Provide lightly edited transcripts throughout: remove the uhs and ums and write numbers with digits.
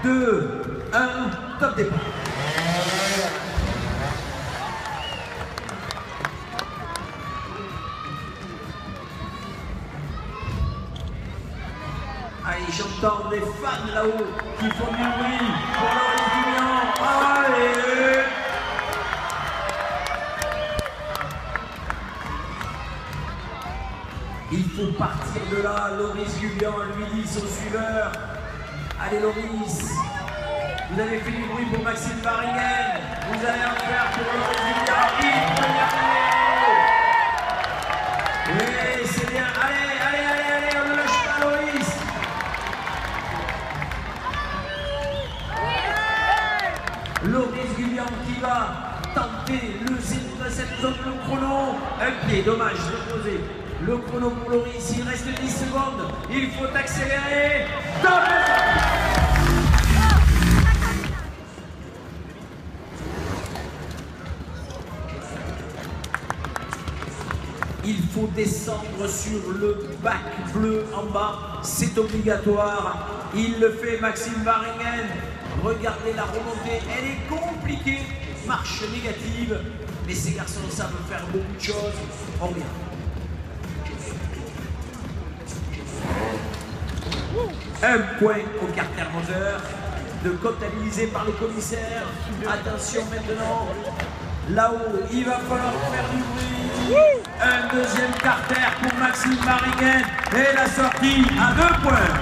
2, 1, top départ. Allez, j'entends des fans là-haut qui font du bruit pour Loris Gubian. Allez! Il faut partir de là. Loris Gubian lui dit son suiveur. Allez Loris, vous avez fait du bruit pour Maxime Varingen. Vous allez en faire pour Loris Gubian. Il peut y arriver. Oui, c'est bien. Allez, on ne lâche pas Loris. Loris Gubian qui va tenter le zéro de cette zone, le chrono. Un pied, dommage, de poser. Le chrono pour Loris, il reste 10 secondes. Il faut accélérer. Il faut descendre sur le bac bleu en bas. C'est obligatoire. Il le fait, Maxime Varingen. Regardez la remontée. Elle est compliquée. Marche négative. Mais ces garçons savent faire beaucoup de choses. On regarde. Un point au carter moteur, de comptabilisé par le commissaire. Attention maintenant, là-haut, il va falloir faire du bruit. Un deuxième carter pour Maxime Varingen et la sortie à 2 points.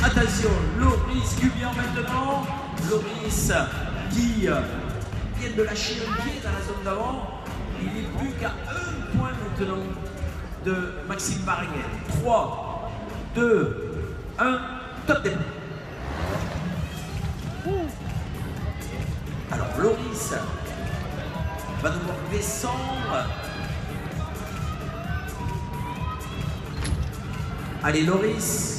Attention, Loris Gubian maintenant. Loris qui vient de lâcher un pied dans la zone d'avant. Il n'est plus qu'à 1 point maintenant de Maxime Varingen. 3, 2, 1, top départ. Alors Loris va devoir descendre. Allez Loris.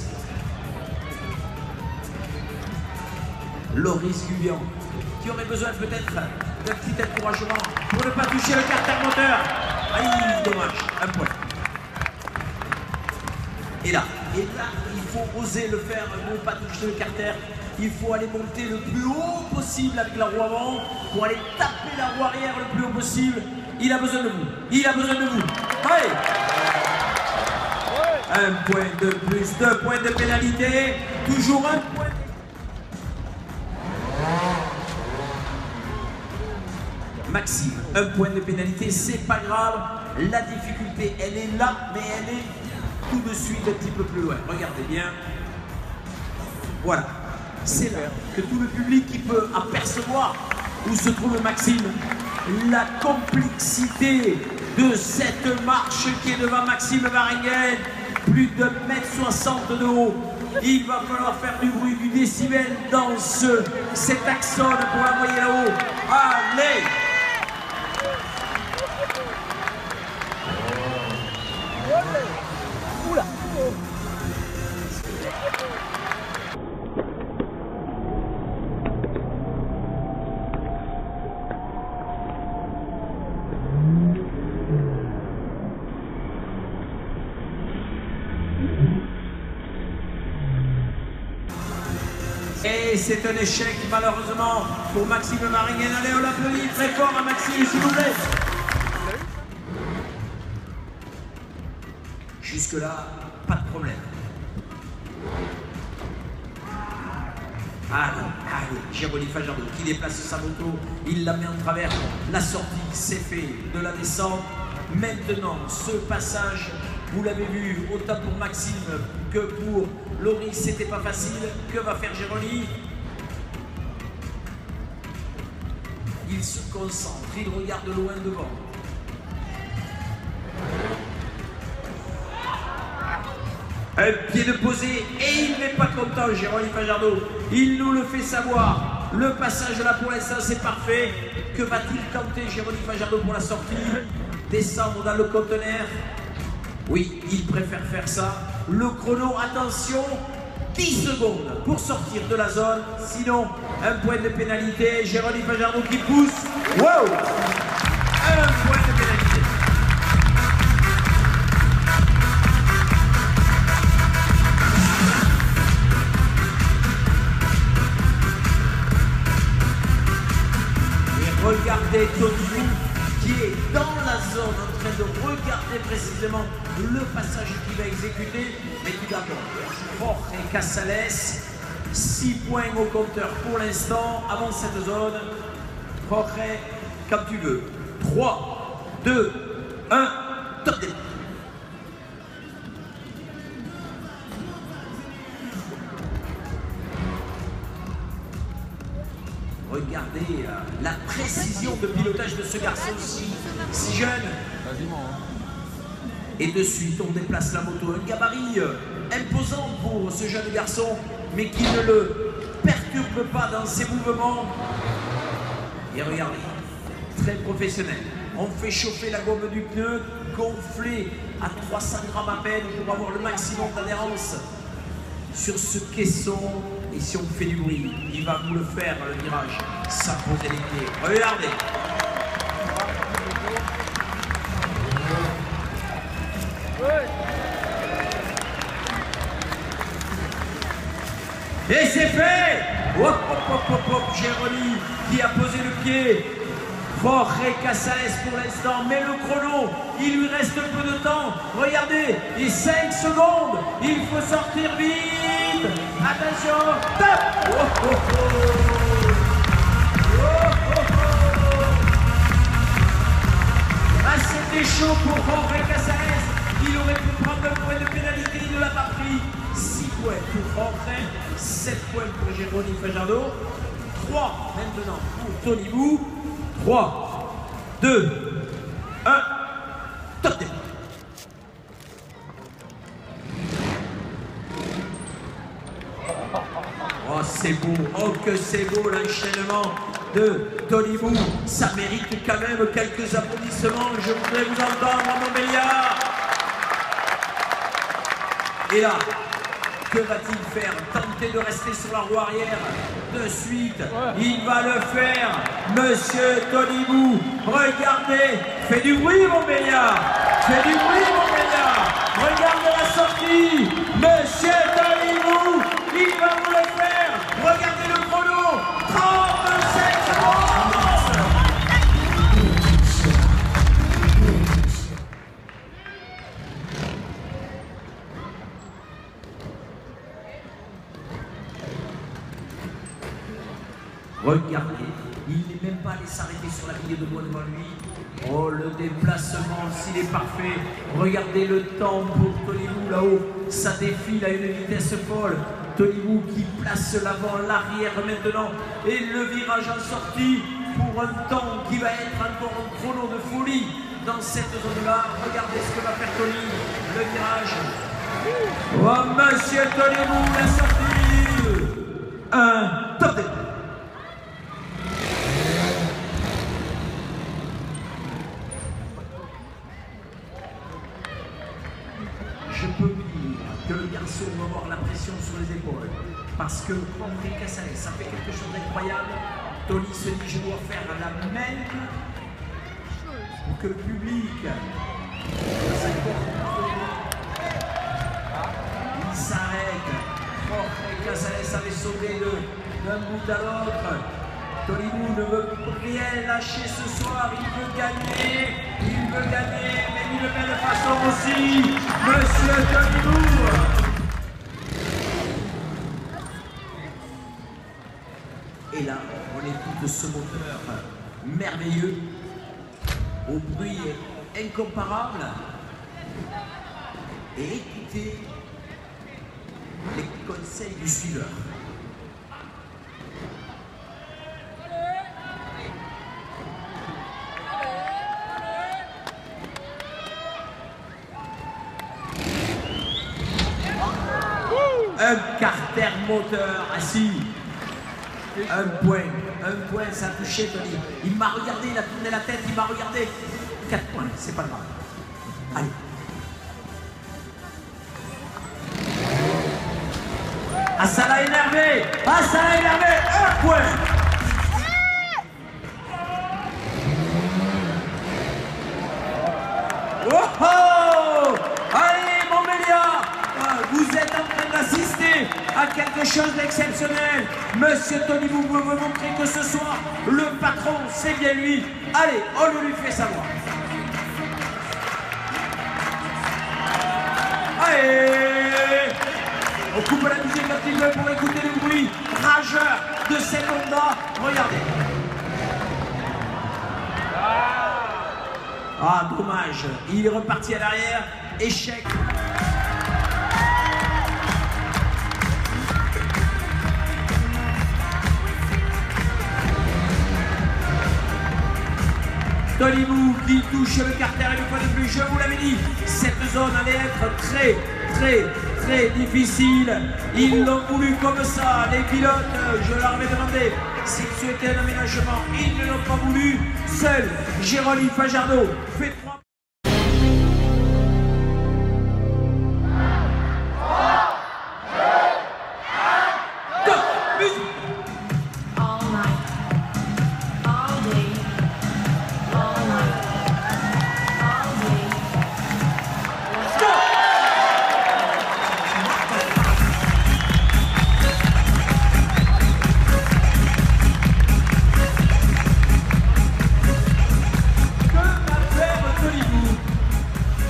Loris Gubian, qui aurait besoin peut-être d'un petit encouragement pour ne pas toucher le carter moteur. Aïe, dommage, 1 point. Et là, il faut oser le faire, ne pas toucher le carter. Il faut aller monter le plus haut possible avec la roue avant pour aller taper la roue arrière le plus haut possible. Il a besoin de vous. Il a besoin de vous. Allez. 1 point de plus, 2 points de pénalité. Toujours 1 point. Maxime, 1 point de pénalité, c'est pas grave. La difficulté, elle est là, mais elle est tout de suite un petit peu plus loin. Regardez bien. Voilà. C'est là que tout le public qui peut apercevoir où se trouve Maxime. La complexité de cette marche qui est devant Maxime Varingen. Plus de 1,60 m de haut. Il va falloir faire du bruit, du décibel dans cet axone pour l'envoyer là-haut. Allez! Oula! Et c'est un échec malheureusement pour Maxime Varingen. Allez, on l'applaudit très fort à Maxime, s'il vous plaît. Jusque-là, pas de problème. Allez, Jérôme Fajardo qui déplace sa moto, il la met en travers. La sortie, c'est fait de la descente. Maintenant, ce passage, vous l'avez vu, autant pour Maxime que pour Loris, c'était pas facile. Que va faire Jérôme? Il se concentre, il regarde loin devant. Un pied de posé et il n'est pas content, Jérôme Fajardo. Il nous le fait savoir. Le passage là pour l'instant c'est parfait. Que va-t-il tenter Jérôme Fajardo pour la sortie? Descendre dans le conteneur. Oui, il préfère faire ça. Le chrono, attention, 10 secondes pour sortir de la zone. Sinon, 1 point de pénalité. Jérôme Fajardo qui pousse. Wow! 1 point Regardez Tony qui est dans la zone en train de regarder précisément le passage qu'il va exécuter. Mais tout d'abord, Jorge Casales, 6 points au compteur pour l'instant avant cette zone. Jorge, comme tu veux. 3, 2, 1, top départ. Regardez la précision de pilotage de ce garçon si jeune. Et de suite, on déplace la moto. Un gabarit imposant pour ce jeune garçon, mais qui ne le perturbe pas dans ses mouvements. Et regardez, très professionnel. On fait chauffer la gomme du pneu, gonflée à 300 grammes à peine pour avoir le maximum d'adhérence sur ce caisson. Et si on fait du bruit, il va vous le faire, le virage, sans poser les pieds. Regardez. Et c'est fait. Hop, hop, hop, hop, hop. Jérémy qui a posé le pied. Jorge Casales pour l'instant, mais le chrono, il lui reste peu de temps. Regardez, il 5 secondes. Il faut sortir vite. Attention, top. Oh, oh, oh. Oh, oh, oh. Ah, c'était chaud pour Jorge Casales. Il aurait pu prendre un point de pénalité, il ne l'a pas pris. 6 points pour Jorge, 7 points pour Jérémy Fajardo, 3 maintenant pour Tony Bou. 3, 2, 1, top départ. Oh, c'est beau, oh que c'est beau l'enchaînement de Tony Bou. Ça mérite quand même quelques applaudissements. Je voudrais vous entendre à Montbéliard. Et là, que va-t-il faire? Tenter de rester sur la roue arrière de suite. Il va le faire, monsieur Tony Bou. Regardez, fais du bruit, Montbéliard. Fais du bruit, Montbéliard. Regardez la sortie. Monsieur Tony Bou, il va vous le faire. Regardez le chrono. 37 secondes. Regardez, il n'est même pas allé s'arrêter sur la ligne de bois devant lui. Oh, le déplacement, s'il est parfait. Regardez le temps pour Tony Bou là-haut. Ça défile à une vitesse folle. Tony Bou qui place l'avant, l'arrière maintenant. Et le virage en sortie pour un temps qui va être encore un chrono de folie dans cette zone-là. Regardez ce que va faire Tony. Le virage. Oh, monsieur Tony Bou, la sortie. Un top départ. Je peux dire que le garçon va avoir la pression sur les épaules parce que Jorge Casales, ça fait quelque chose d'incroyable. Tony se dit je dois faire la même pour que le public s'accorde. Il s'arrête. Jorge Casales avait sauté d'un bout à l'autre. Tony Bou ne veut rien lâcher ce soir, il veut gagner, mais d'une belle façon aussi, monsieur Tony Bou. Et là, on écoute ce moteur merveilleux, au bruit incomparable, et écoutez les conseils du suiveur. Un carter moteur assis. Un point, ça a touché Tony. Il m'a regardé, il a tourné la tête, il m'a regardé. 4 points, c'est pas grave. Allez. Ah, ça l'a énervé. Ah, ça l'a énervé. 1 point. Oh, oh. Allez, Montbéliard, vous êtes en train d'assister à quelque chose d'exceptionnel. Monsieur Tony Bou veut montrer que ce soir, le patron, c'est bien lui. Allez, on le lui fait savoir. Allez! On coupe la musique un petit peu pour écouter le bruit rageur de cette Honda. Regardez. Ah, dommage. Il est reparti à l'arrière. Échec. Tony Bou qui touche le carter une fois de plus. Je vous l'avais dit, cette zone allait être très difficile. Ils l'ont voulu comme ça. Les pilotes, je leur avais demandé s'ils souhaitaient un aménagement. Ils ne l'ont pas voulu. Seul Jérôme Fajardo fait 3.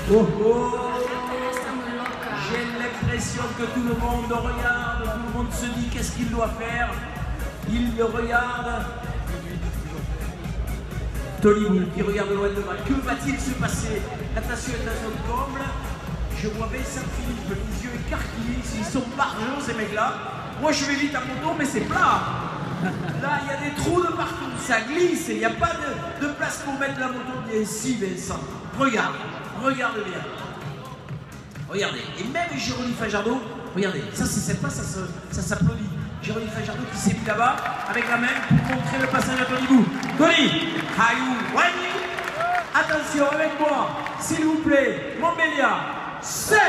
Oh oh! J'ai l'impression que tout le monde regarde, tout le monde se dit qu'est-ce qu'il doit faire. Il le regarde. Tony Bou qui regarde loin devant. Que va-t-il se passer? Attention, attention, comble. Je vois Vincent Philippe, les yeux écarquillés. Ils sont barjots ces mecs-là. Moi je vais vite à moto, mais c'est plat. Là, il y a des trous de partout. Ça glisse. Il n'y a pas de place pour mettre la moto. Bien si, Vincent. Regarde. Regarde bien. Regardez. Et même Jérôme Fajardo, regardez, ça c'est sympa, ça s'applaudit. Jérôme Fajardo qui s'est mis là-bas avec la main pour montrer le passage à Tony Bou. Tony, are you ready? Attention avec moi, s'il vous plaît, Montbéliard. 7